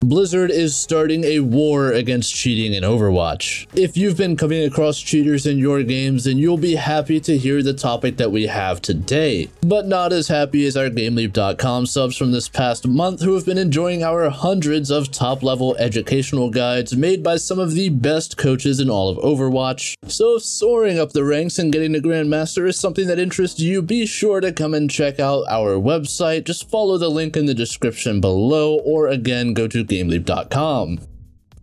Blizzard is starting a war against cheating in Overwatch. If you've been coming across cheaters in your games, then you'll be happy to hear the topic that we have today, but not as happy as our GameLeap.com subs from this past month who have been enjoying our hundreds of top-level educational guides made by some of the best coaches in all of Overwatch. So if soaring up the ranks and getting to Grandmaster is something that interests you, be sure to come and check out our website. Just follow the link in the description below, or again, go to GameLeap.com.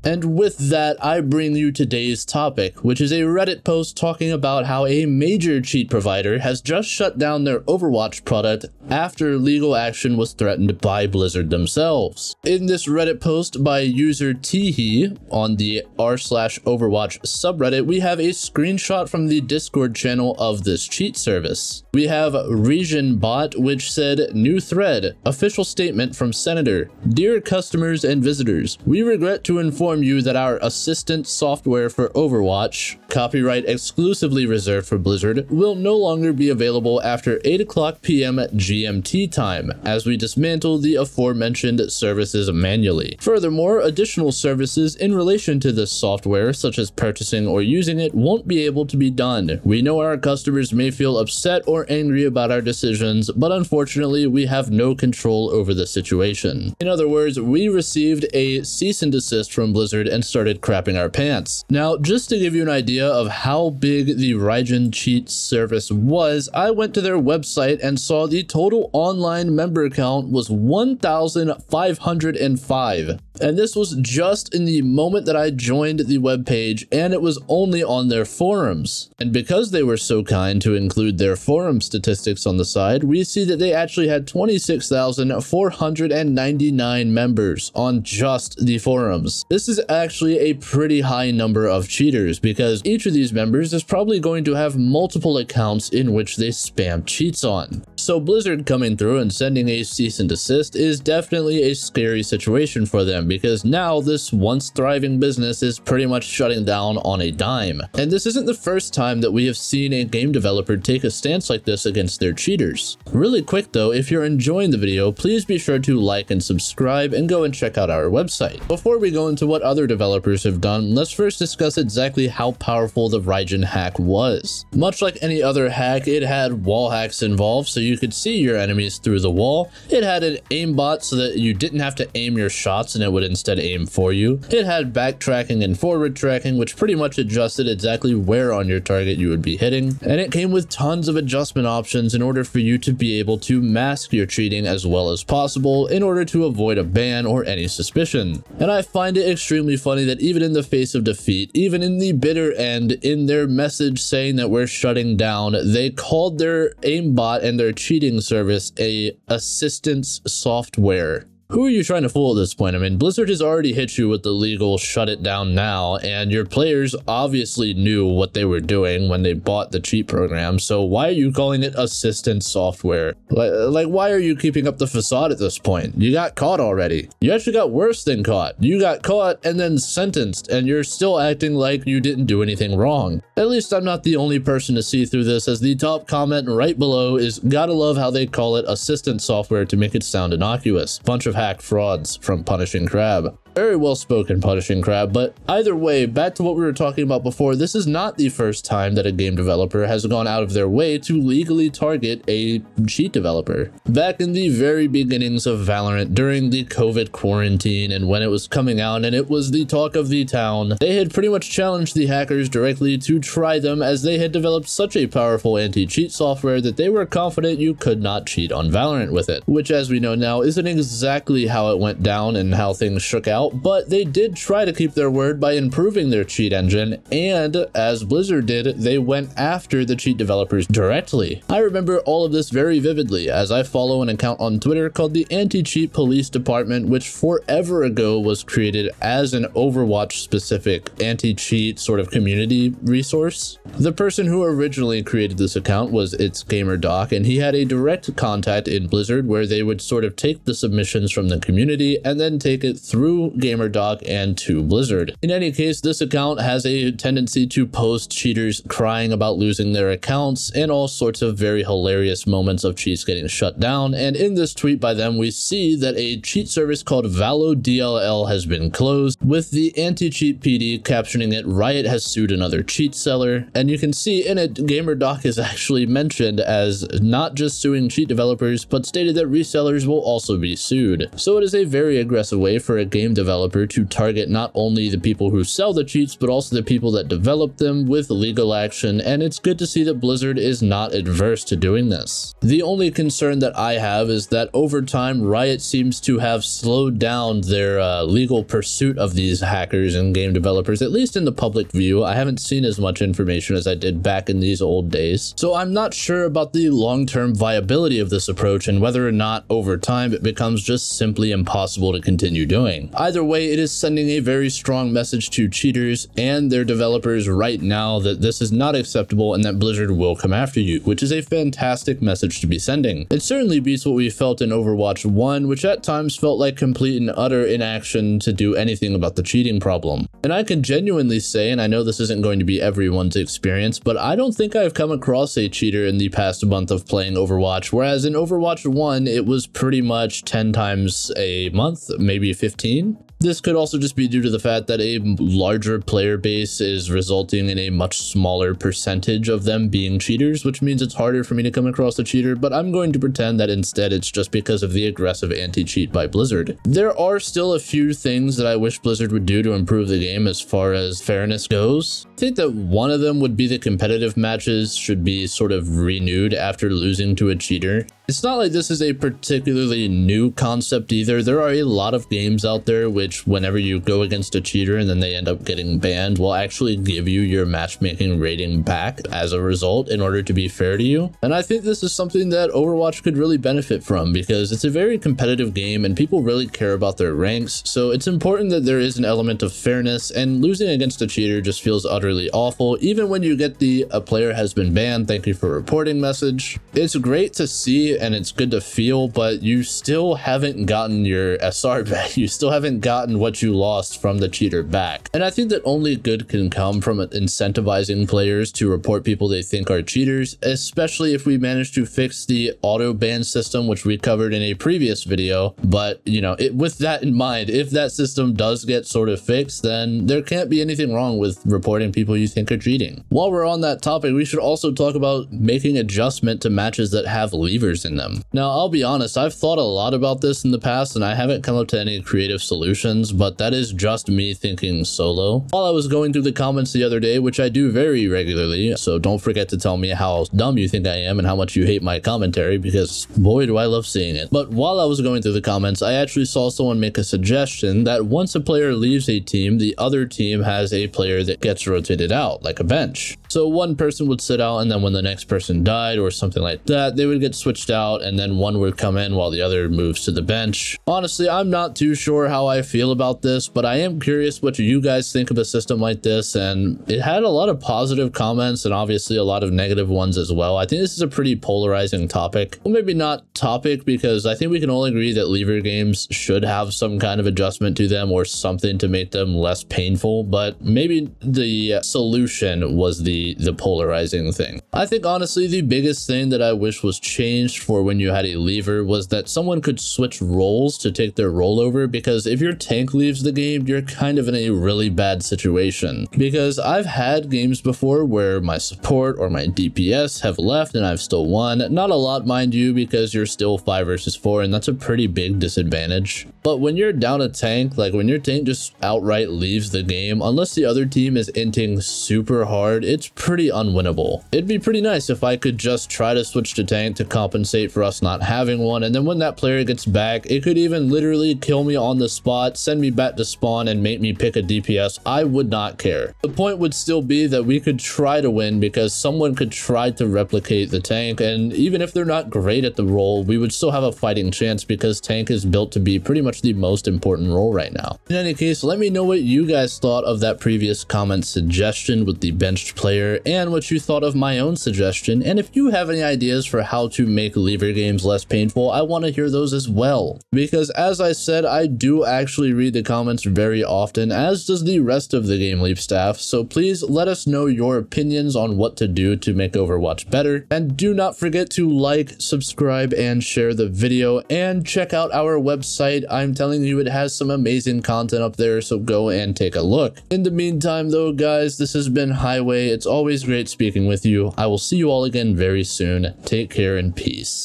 And with that, I bring you today's topic, which is a Reddit post talking about how a major cheat provider has just shut down their Overwatch product after legal action was threatened by Blizzard themselves. In this Reddit post by user Teehee on the r/Overwatch subreddit, we have a screenshot from the Discord channel of this cheat service. We have Rygin Bot, which said, "New thread, official statement from Senator. Dear customers and visitors, we regret to inform you that our assistant software for Overwatch, copyright exclusively reserved for Blizzard, will no longer be available after 8 p.m. GMT time, as we dismantle the aforementioned services manually. Furthermore, additional services in relation to this software, such as purchasing or using it, won't be able to be done. We know our customers may feel upset or angry about our decisions, but unfortunately, we have no control over the situation." In other words, we received a cease and desist from Blizzard and started crapping our pants. Now, just to give you an idea of how big the Rygin cheat service was, I went to their website and saw the total online member count was 1,505. And this was just in the moment that I joined the webpage, and it was only on their forums. And because they were so kind to include their forum statistics on the side, we see that they actually had 26,499 members on just the forums. This is actually a pretty high number of cheaters, because each of these members is probably going to have multiple accounts in which they spam cheats on. So Blizzard coming through and sending a cease and desist is definitely a scary situation for them, because now this once thriving business is pretty much shutting down on a dime. And this isn't the first time that we have seen a game developer take a stance like this against their cheaters. Really quick though, if you're enjoying the video, please be sure to like and subscribe and go and check out our website. Before we go into what other developers have done, let's first discuss exactly how powerful the Rygin hack was. Much like any other hack, it had wall hacks involved, so you could see your enemies through the wall. It had an aimbot so that you didn't have to aim your shots and it would instead aim for you. It had backtracking and forward tracking, which pretty much adjusted exactly where on your target you would be hitting. And it came with tons of adjustment options in order for you to be able to mask your cheating as well as possible in order to avoid a ban or any suspicion. And I find it extremely funny that even in the face of defeat, even in the bitter end, in their message saying that we're shutting down, they called their aimbot and their cheating service a assistance software. Who are you trying to fool at this point? I mean, Blizzard has already hit you with the legal shut it down now, and your players obviously knew what they were doing when they bought the cheat program, so why are you calling it assistance software? Like, why are you keeping up the facade at this point? You got caught already. You actually got worse than caught. You got caught and then sentenced, and you're still acting like you didn't do anything wrong. At least I'm not the only person to see through this, as the top comment right below is, "Gotta love how they call it assistance software to make it sound innocuous. Bunch of hack frauds," from Punishing Crab. Very well spoken, Punishing Crab, but either way, back to what we were talking about before, this is not the first time that a game developer has gone out of their way to legally target a cheat developer. Back in the very beginnings of Valorant, during the COVID quarantine and when it was coming out and it was the talk of the town, they had pretty much challenged the hackers directly to try them, as they had developed such a powerful anti-cheat software that they were confident you could not cheat on Valorant with it, which as we know now isn't exactly how it went down and how things shook out. But they did try to keep their word by improving their cheat engine, and as Blizzard did, they went after the cheat developers directly. I remember all of this very vividly, as I follow an account on Twitter called the Anti-Cheat Police Department, which forever ago was created as an Overwatch specific anti-cheat sort of community resource. The person who originally created this account was its gamer doc, and he had a direct contact in Blizzard where they would sort of take the submissions from the community and then take it through GamerDoc and to Blizzard. In any case, this account has a tendency to post cheaters crying about losing their accounts and all sorts of very hilarious moments of cheats getting shut down, and in this tweet by them we see that a cheat service called ValoDLL has been closed, with the anti-cheat PD captioning it, "Riot has sued another cheat seller," and you can see in it GamerDoc is actually mentioned as not just suing cheat developers, but stated that resellers will also be sued. So it is a very aggressive way for a game developer to target not only the people who sell the cheats, but also the people that develop them with legal action, and it's good to see that Blizzard is not adverse to doing this. The only concern that I have is that over time, Riot seems to have slowed down their legal pursuit of these hackers and game developers, at least in the public view. I haven't seen as much information as I did back in these old days. So I'm not sure about the long-term viability of this approach and whether or not over time it becomes just simply impossible to continue doing. Either way, it is sending a very strong message to cheaters and their developers right now that this is not acceptable and that Blizzard will come after you, which is a fantastic message to be sending. It certainly beats what we felt in Overwatch 1, which at times felt like complete and utter inaction to do anything about the cheating problem. And I can genuinely say, and I know this isn't going to be everyone's experience, but I don't think I've come across a cheater in the past month of playing Overwatch, whereas in Overwatch 1, it was pretty much 10 times a month, maybe 15. This could also just be due to the fact that a larger player base is resulting in a much smaller percentage of them being cheaters, which means it's harder for me to come across a cheater, but I'm going to pretend that instead it's just because of the aggressive anti-cheat by Blizzard. There are still a few things that I wish Blizzard would do to improve the game as far as fairness goes. I think that one of them would be the competitive matches should be sort of renewed after losing to a cheater. It's not like this is a particularly new concept either. There are a lot of games out there which whenever you go against a cheater and then they end up getting banned will actually give you your matchmaking rating back as a result in order to be fair to you. And I think this is something that Overwatch could really benefit from because it's a very competitive game and people really care about their ranks. So it's important that there is an element of fairness, and losing against a cheater just feels utterly awful. Even when you get the "a player has been banned, thank you for reporting" message, it's great to see and it's good to feel, but you still haven't gotten your SR back. You still haven't gotten what you lost from the cheater back. And I think that only good can come from incentivizing players to report people they think are cheaters, especially if we manage to fix the auto ban system, which we covered in a previous video. But you know, with that in mind, if that system does get sort of fixed, then there can't be anything wrong with reporting people you think are cheating. While we're on that topic, we should also talk about making adjustment to matches that have levers in them. Now, I'll be honest, I've thought a lot about this in the past and I haven't come up to any creative solutions, but that is just me thinking solo. While I was going through the comments the other day, which I do very regularly, so don't forget to tell me how dumb you think I am and how much you hate my commentary, because boy do I love seeing it. But while I was going through the comments, I actually saw someone make a suggestion that once a player leaves a team, the other team has a player that gets rotated out, like a bench. So one person would sit out, and then when the next person died or something like that, they would get switched out, and then one would come in while the other moves to the bench. Honestly, I'm not too sure how I feel about this, but I am curious what you guys think of a system like this, and it had a lot of positive comments and obviously a lot of negative ones as well. I think this is a pretty polarizing topic. Well, maybe not topic, because I think we can all agree that lever games should have some kind of adjustment to them or something to make them less painful, but maybe the solution was the polarizing thing. I think honestly the biggest thing that I wish was changed for when you had a lever was that someone could switch roles to take their role over, because if your tank leaves the game, you're kind of in a really bad situation. Because I've had games before where my support or my DPS have left and I've still won. Not a lot, mind you, because you're still 5 versus 4 and that's a pretty big disadvantage. But when you're down a tank, like when your tank just outright leaves the game, unless the other team is inting super hard, it's pretty unwinnable. It'd be pretty nice if I could just try to switch to tank to compensate for us not having one, and then when that player gets back, it could even literally kill me on the spot, send me back to spawn, and make me pick a DPS. I would not care. The point would still be that we could try to win because someone could try to replicate the tank, and even if they're not great at the role, we would still have a fighting chance because tank is built to be pretty much the most important role right now. In any case, let me know what you guys thought of that previous comment suggestion with the benched player and what you thought of my own suggestion, and if you have any ideas for how to make lever games less painful, I want to hear those as well. Because as I said, I do actually actually read the comments very often, as does the rest of the GameLeap staff, so please let us know your opinions on what to do to make Overwatch better. And do not forget to like, subscribe, and share the video, and check out our website. I'm telling you, it has some amazing content up there, so go and take a look. In the meantime though, guys, this has been Highway. It's always great speaking with you. I will see you all again very soon. Take care and peace.